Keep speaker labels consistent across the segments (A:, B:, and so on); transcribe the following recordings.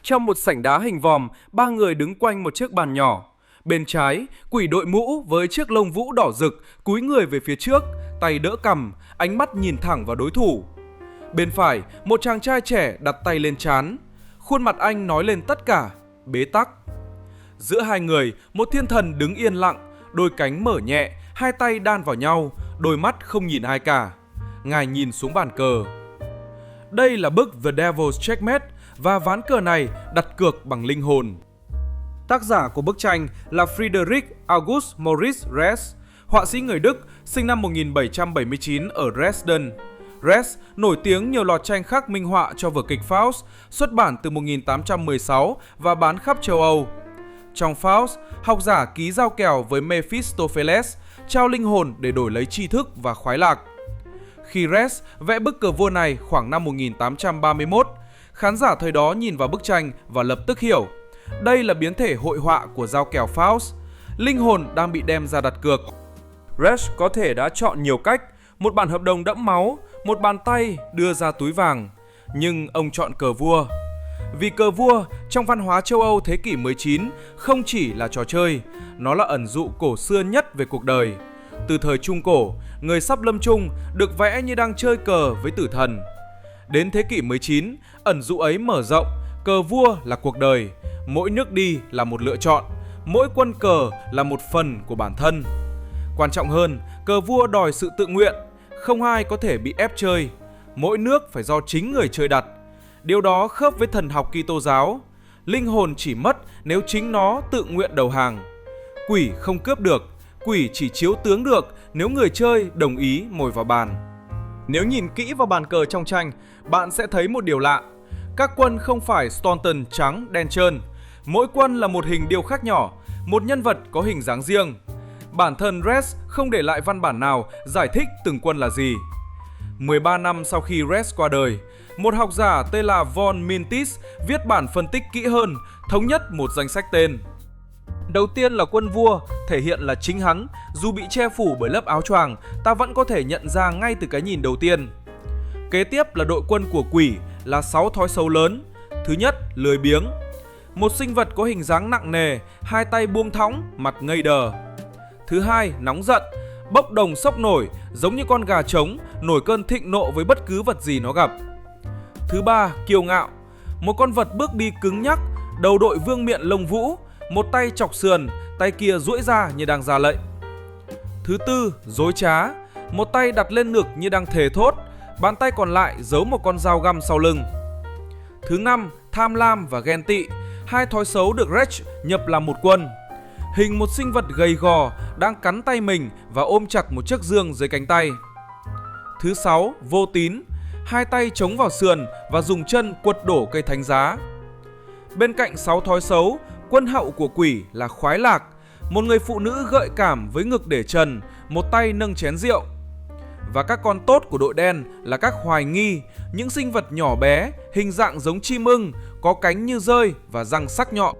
A: Trong một sảnh đá hình vòm, ba người đứng quanh một chiếc bàn nhỏ. Bên trái, quỷ đội mũ với chiếc lông vũ đỏ rực, cúi người về phía trước, tay đỡ cằm, ánh mắt nhìn thẳng vào đối thủ. Bên phải, một chàng trai trẻ đặt tay lên trán. Khuôn mặt anh nói lên tất cả, bế tắc. Giữa hai người, một thiên thần đứng yên lặng, đôi cánh mở nhẹ, hai tay đan vào nhau, đôi mắt không nhìn ai cả. Ngài nhìn xuống bàn cờ. Đây là bức The Devil's Checkmate và ván cờ này đặt cược bằng linh hồn. Tác giả của bức tranh là Friedrich August Moritz Resch, họa sĩ người Đức, sinh năm 1779 ở Dresden. Resch nổi tiếng nhiều loạt tranh khắc minh họa cho vở kịch Faust, xuất bản từ 1816 và bán khắp châu Âu. Trong Faust, học giả ký giao kèo với Mephistopheles, trao linh hồn để đổi lấy tri thức và khoái lạc. Khi Resch vẽ bức cờ vua này khoảng năm 1831, khán giả thời đó nhìn vào bức tranh và lập tức hiểu. Đây là biến thể hội họa của giao kèo Faust. Linh hồn đang bị đem ra đặt cược. Resch có thể đã chọn nhiều cách, một bản hợp đồng đẫm máu, một bàn tay đưa ra túi vàng. Nhưng ông chọn cờ vua. Vì cờ vua trong văn hóa châu Âu thế kỷ 19 không chỉ là trò chơi, nó là ẩn dụ cổ xưa nhất về cuộc đời. Từ thời Trung Cổ, người sắp lâm chung được vẽ như đang chơi cờ với tử thần. Đến thế kỷ 19, ẩn dụ ấy mở rộng, cờ vua là cuộc đời, mỗi nước đi là một lựa chọn, mỗi quân cờ là một phần của bản thân. Quan trọng hơn, cờ vua đòi sự tự nguyện, không ai có thể bị ép chơi, mỗi nước phải do chính người chơi đặt. Điều đó khớp với thần học Kitô giáo, linh hồn chỉ mất nếu chính nó tự nguyện đầu hàng. Quỷ không cướp được, quỷ chỉ chiếu tướng được nếu người chơi đồng ý ngồi vào bàn. Nếu nhìn kỹ vào bàn cờ trong tranh, bạn sẽ thấy một điều lạ. Các quân không phải Staunton trắng đen trơn, mỗi quân là một hình điêu khắc nhỏ, một nhân vật có hình dáng riêng. Bản thân Resch không để lại văn bản nào giải thích từng quân là gì. 13 năm sau khi Resch qua đời, một học giả tên là von Mintis viết bản phân tích kỹ hơn, thống nhất một danh sách tên. Đầu tiên là quân vua, thể hiện là chính hắn, dù bị che phủ bởi lớp áo choàng, ta vẫn có thể nhận ra ngay từ cái nhìn đầu tiên. Kế tiếp là đội quân của quỷ, là 6 thói xấu lớn. Thứ nhất, lười biếng. Một sinh vật có hình dáng nặng nề, hai tay buông thõng, mặt ngây đờ. Thứ hai, nóng giận, bốc đồng sốc nổi, giống như con gà trống, nổi cơn thịnh nộ với bất cứ vật gì nó gặp. Thứ ba, kiêu ngạo. Một con vật bước đi cứng nhắc, đầu đội vương miện lông vũ, một tay chọc sườn, tay kia duỗi ra như đang ra lệnh. Thứ tư, dối trá. Một tay đặt lên ngực như đang thề thốt, bàn tay còn lại giấu một con dao găm sau lưng. Thứ năm, tham lam và ghen tị. Hai thói xấu được Resch nhập làm một quân. Hình một sinh vật gầy gò đang cắn tay mình và ôm chặt một chiếc dương dưới cánh tay. Thứ sáu, vô tín. Hai tay chống vào sườn và dùng chân quật đổ cây thánh giá. Bên cạnh 6 thói xấu, quân hậu của quỷ là khoái lạc, một người phụ nữ gợi cảm với ngực để trần, một tay nâng chén rượu. Và các con tốt của đội đen là các hoài nghi, những sinh vật nhỏ bé, hình dạng giống chim ưng, có cánh như dơi và răng sắc nhọn.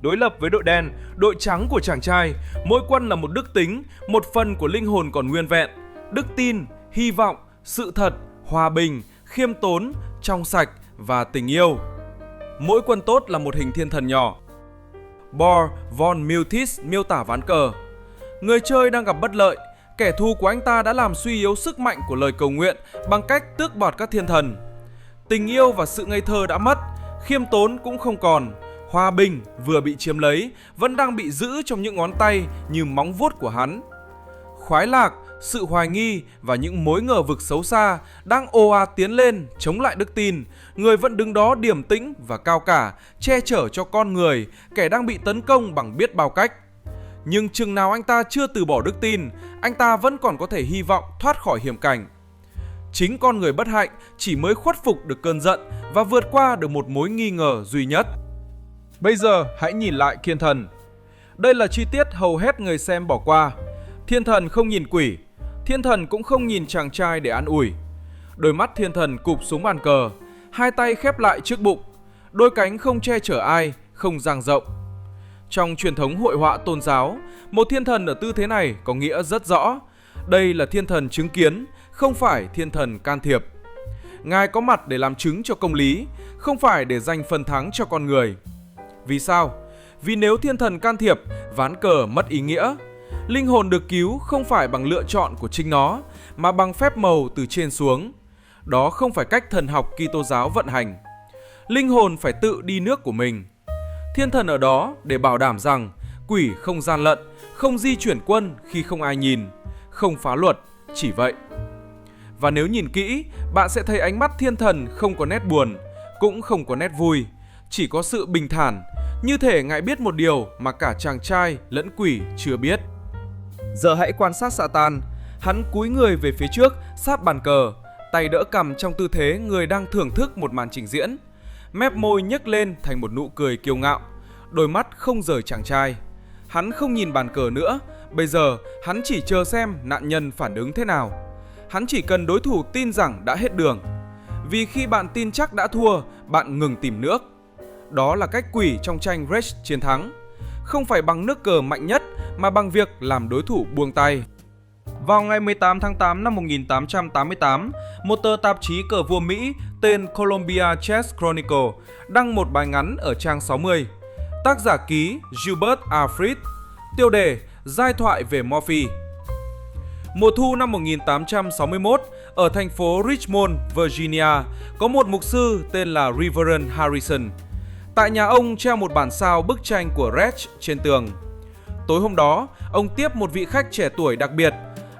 A: Đối lập với đội đen, đội trắng của chàng trai, mỗi quân là một đức tính, một phần của linh hồn còn nguyên vẹn, đức tin, hy vọng, sự thật, hòa bình, khiêm tốn, trong sạch và tình yêu. Mỗi quân tốt là một hình thiên thần nhỏ. Bor von Miltis miêu tả ván cờ. Người chơi đang gặp bất lợi, kẻ thù của anh ta đã làm suy yếu sức mạnh của lời cầu nguyện bằng cách tước bọt các thiên thần. Tình yêu và sự ngây thơ đã mất, khiêm tốn cũng không còn, hòa bình vừa bị chiếm lấy vẫn đang bị giữ trong những ngón tay như móng vuốt của hắn. Khoái lạc, sự hoài nghi và những mối ngờ vực xấu xa đang ồ ạt tiến lên chống lại đức tin. Người vẫn đứng đó điềm tĩnh và cao cả, che chở cho con người, kẻ đang bị tấn công bằng biết bao cách. Nhưng chừng nào anh ta chưa từ bỏ đức tin, anh ta vẫn còn có thể hy vọng thoát khỏi hiểm cảnh. Chính con người bất hạnh chỉ mới khuất phục được cơn giận và vượt qua được một mối nghi ngờ duy nhất. Bây giờ hãy nhìn lại thiên thần. Đây là chi tiết hầu hết người xem bỏ qua. Thiên thần không nhìn quỷ, thiên thần cũng không nhìn chàng trai để an ủi. Đôi mắt thiên thần cụp xuống bàn cờ, hai tay khép lại trước bụng, đôi cánh không che chở ai, không dang rộng. Trong truyền thống hội họa tôn giáo, một thiên thần ở tư thế này có nghĩa rất rõ. Đây là thiên thần chứng kiến, không phải thiên thần can thiệp. Ngài có mặt để làm chứng cho công lý, không phải để giành phần thắng cho con người. Vì sao? Vì nếu thiên thần can thiệp, ván cờ mất ý nghĩa. Linh hồn được cứu không phải bằng lựa chọn của chính nó, mà bằng phép màu từ trên xuống. Đó không phải cách thần học Kitô giáo vận hành. Linh hồn phải tự đi nước của mình. Thiên thần ở đó để bảo đảm rằng quỷ không gian lận, không di chuyển quân khi không ai nhìn, không phá luật, chỉ vậy. Và nếu nhìn kỹ, bạn sẽ thấy ánh mắt thiên thần không có nét buồn, cũng không có nét vui, chỉ có sự bình thản, như thể Ngài biết một điều mà cả chàng trai lẫn quỷ chưa biết. Giờ hãy quan sát Satan, hắn cúi người về phía trước, sát bàn cờ, tay đỡ cằm trong tư thế người đang thưởng thức một màn trình diễn. Mép môi nhếch lên thành một nụ cười kiêu ngạo, đôi mắt không rời chàng trai. Hắn không nhìn bàn cờ nữa, bây giờ hắn chỉ chờ xem nạn nhân phản ứng thế nào. Hắn chỉ cần đối thủ tin rằng đã hết đường. Vì khi bạn tin chắc đã thua, bạn ngừng tìm nước. Đó là cách quỷ trong tranh Reich chiến thắng. Không phải bằng nước cờ mạnh nhất, mà bằng việc làm đối thủ buông tay. Vào ngày 18 tháng 8 năm 1888, một tờ tạp chí cờ vua Mỹ tên Columbia Chess Chronicle đăng một bài ngắn ở trang 60. Tác giả ký Gilbert A. Fried. Tiêu đề: Giai thoại về Morphy. Mùa thu năm 1861, ở thành phố Richmond, Virginia, có một mục sư tên là Reverend Harrison. Tại nhà ông treo một bản sao bức tranh của Reich trên tường. Tối hôm đó, ông tiếp một vị khách trẻ tuổi đặc biệt.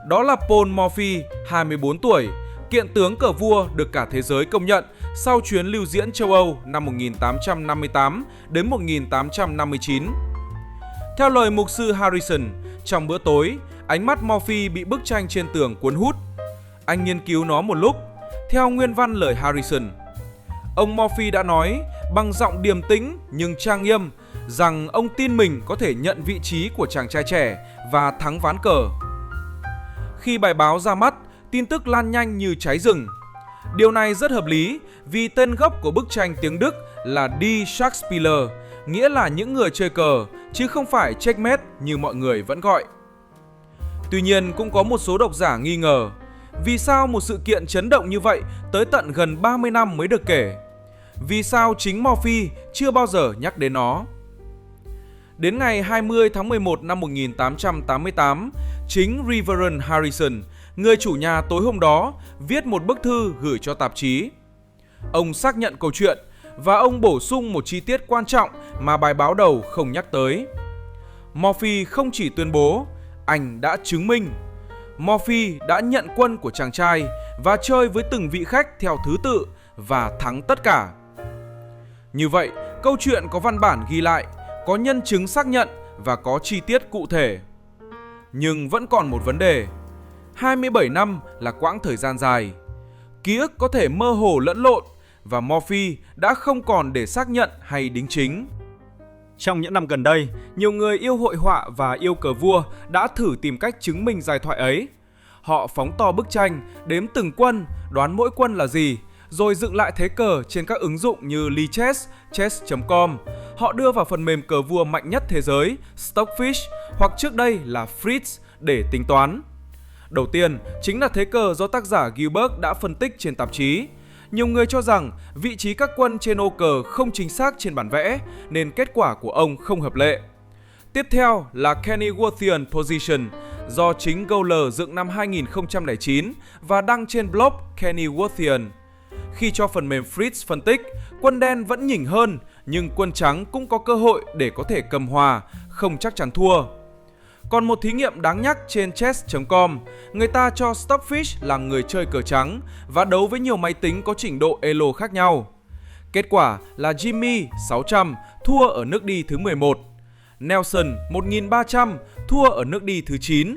A: Đó là Paul Morphy, 24 tuổi, kiện tướng cờ vua được cả thế giới công nhận sau chuyến lưu diễn châu Âu năm 1858 đến 1859. Theo lời mục sư Harrison, trong bữa tối, ánh mắt Morphy bị bức tranh trên tường cuốn hút. Anh nghiên cứu nó một lúc. Theo nguyên văn lời Harrison, ông Morphy đã nói bằng giọng điềm tĩnh nhưng trang nghiêm rằng ông tin mình có thể nhận vị trí của chàng trai trẻ và thắng ván cờ. Khi bài báo ra mắt, tin tức lan nhanh như cháy rừng. Điều này rất hợp lý vì tên gốc của bức tranh tiếng Đức là Die Schachspieler, nghĩa là những người chơi cờ, chứ không phải checkmate như mọi người vẫn gọi. Tuy nhiên cũng có một số độc giả nghi ngờ, vì sao một sự kiện chấn động như vậy tới tận gần 30 năm mới được kể? Vì sao chính Morphy chưa bao giờ nhắc đến nó? Đến ngày 20 tháng 11 năm 1888, chính Reverend Harrison, người chủ nhà tối hôm đó, viết một bức thư gửi cho tạp chí. Ông xác nhận câu chuyện và ông bổ sung một chi tiết quan trọng mà bài báo đầu không nhắc tới. Morphy không chỉ tuyên bố, anh đã chứng minh. Morphy đã nhận quân của chàng trai và chơi với từng vị khách theo thứ tự và thắng tất cả. Như vậy, câu chuyện có văn bản ghi lại, có nhân chứng xác nhận và có chi tiết cụ thể. Nhưng vẫn còn một vấn đề. 27 năm là quãng thời gian dài. Ký ức có thể mơ hồ lẫn lộn và Morphy đã không còn để xác nhận hay đính chính. Trong những năm gần đây, nhiều người yêu hội họa và yêu cờ vua đã thử tìm cách chứng minh giai thoại ấy. Họ phóng to bức tranh, đếm từng quân, đoán mỗi quân là gì, rồi dựng lại thế cờ trên các ứng dụng như Lichess, chess.com. Họ đưa vào phần mềm cờ vua mạnh nhất thế giới, Stockfish, hoặc trước đây là Fritz để tính toán. Đầu tiên, chính là thế cờ do tác giả Gilbert đã phân tích trên tạp chí. Nhiều người cho rằng vị trí các quân trên ô cờ không chính xác trên bản vẽ, nên kết quả của ông không hợp lệ. Tiếp theo là Kennyworthian Position, do chính Gowler dựng năm 2009 và đăng trên blog Kennyworthian. Khi cho phần mềm Fritz phân tích, quân đen vẫn nhỉnh hơn, nhưng quân trắng cũng có cơ hội để có thể cầm hòa, không chắc chắn thua. Còn một thí nghiệm đáng nhắc trên chess.com, người ta cho Stockfish là người chơi cờ trắng và đấu với nhiều máy tính có trình độ elo khác nhau. Kết quả là Jimmy 600 thua ở nước đi thứ 11, Nelson 1300 thua ở nước đi thứ 9,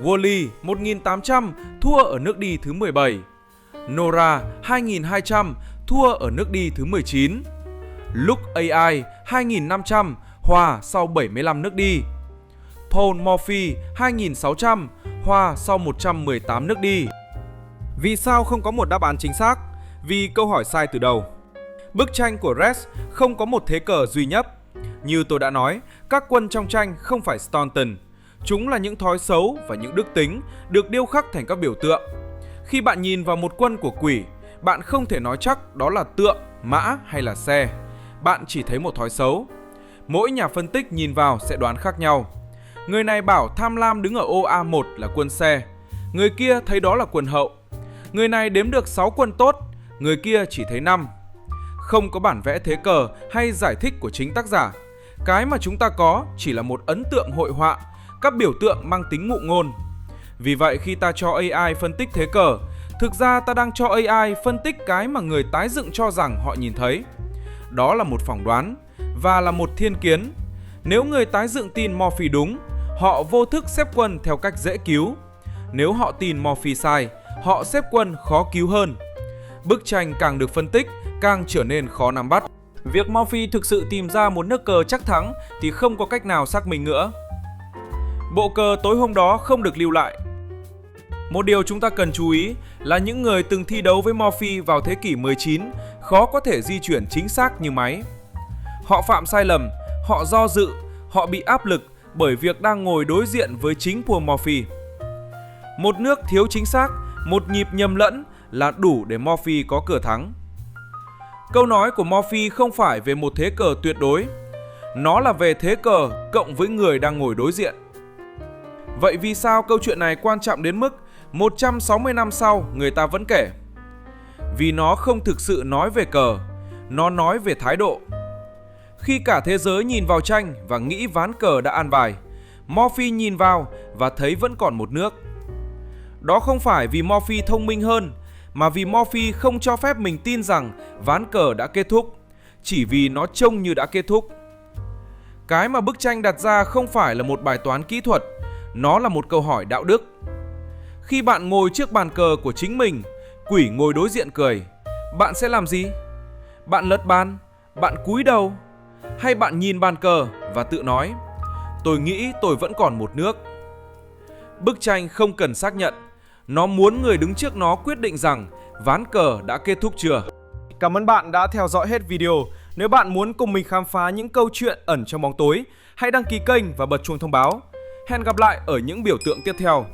A: Wally 1800 thua ở nước đi thứ 17, Nora 2200 thua ở nước đi thứ 19, Luke AI 2500 hòa sau 75 nước đi, Paul Morphy 2600 hòa sau 118 nước đi. Vì sao không có một đáp án chính xác? Vì câu hỏi sai từ đầu. Bức tranh của Reich không có một thế cờ duy nhất. Như tôi đã nói, các quân trong tranh không phải Staunton. Chúng là những thói xấu và những đức tính được điêu khắc thành các biểu tượng. Khi bạn nhìn vào một quân của quỷ, Bạn không thể nói chắc đó là tượng, mã hay là xe. Bạn chỉ thấy một thói xấu. Mỗi nhà phân tích nhìn vào sẽ đoán khác nhau. Người này bảo tham lam đứng ở ô A1 là quân xe. Người kia thấy đó là quân hậu. Người này đếm được 6 quân tốt, người kia chỉ thấy 5. Không có bản vẽ thế cờ hay giải thích của chính tác giả. Cái mà chúng ta có chỉ là một ấn tượng hội họa, các biểu tượng mang tính ngụ ngôn. Vì vậy khi ta cho AI phân tích thế cờ, thực ra ta đang cho AI phân tích cái mà người tái dựng cho rằng họ nhìn thấy. Đó là một phỏng đoán và là một thiên kiến. Nếu người tái dựng tin Morphy đúng, họ vô thức xếp quân theo cách dễ cứu. Nếu họ tin Morphy sai, họ xếp quân khó cứu hơn. Bức tranh càng được phân tích, càng trở nên khó nắm bắt. Việc Morphy thực sự tìm ra một nước cờ chắc thắng thì không có cách nào xác minh nữa. Bộ cờ tối hôm đó không được lưu lại. Một điều chúng ta cần chú ý là những người từng thi đấu với Morphy vào thế kỷ 19 khó có thể di chuyển chính xác như máy. Họ phạm sai lầm, họ do dự, họ bị áp lực bởi việc đang ngồi đối diện với chính Paul Morphy. Một nước thiếu chính xác, một nhịp nhầm lẫn là đủ để Morphy có cửa thắng. Câu nói của Morphy không phải về một thế cờ tuyệt đối, nó là về thế cờ cộng với người đang ngồi đối diện. Vậy vì sao câu chuyện này quan trọng đến mức 160 năm sau người ta vẫn kể? Vì nó không thực sự nói về cờ, nó nói về thái độ. Khi cả thế giới nhìn vào tranh và nghĩ ván cờ đã an bài, Morphy nhìn vào và thấy vẫn còn một nước. Đó không phải vì Morphy thông minh hơn, mà vì Morphy không cho phép mình tin rằng ván cờ đã kết thúc, chỉ vì nó trông như đã kết thúc. Cái mà bức tranh đặt ra không phải là một bài toán kỹ thuật, nó là một câu hỏi đạo đức. Khi bạn ngồi trước bàn cờ của chính mình, quỷ ngồi đối diện cười, bạn sẽ làm gì? Bạn lật bàn, bạn cúi đầu, hay bạn nhìn bàn cờ và tự nói, tôi nghĩ tôi vẫn còn một nước. Bức tranh không cần xác nhận, nó muốn người đứng trước nó quyết định rằng ván cờ đã kết thúc chưa. Cảm ơn bạn đã theo dõi hết video. Nếu bạn muốn cùng mình khám phá những câu chuyện ẩn trong bóng tối, hãy đăng ký kênh và bật chuông thông báo. Hẹn gặp lại ở những biểu tượng tiếp theo.